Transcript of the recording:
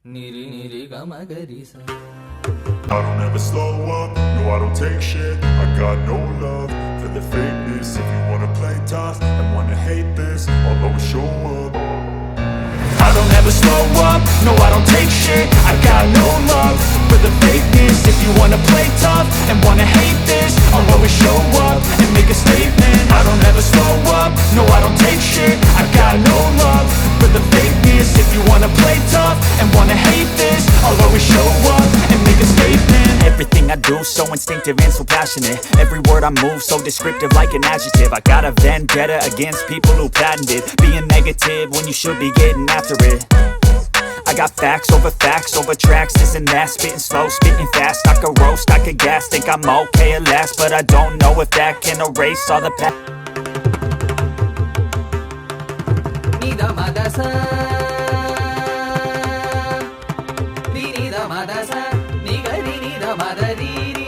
Niri niri gamagarisa. I don't ever slow up, no I don't take shit. I got no love for the fakeness. If you wanna play tough and wanna hate this, I'll always show up. I don't ever slow up, no I don't take shit. I got no love for the fakeness. If you wanna play tough and wanna hate this, I'll always show up and make a statement. I don't ever slow up, no I don't take shit. I got no love for the fakeness. If you wanna play tough and wanna hate this, I'll always show up and make a statement. Everything I do so instinctive and so passionate. Every word I move so descriptive like an adjective. I got a vendetta against people who patented being negative when you should be getting after it. I got facts over tracks, this and that. Spitting slow, spitting fast. I could roast, I could gas. Think I'm okay at last, but I don't know if that can erase all the past. Nida madasa. Nida madasa. Nigari nida madari.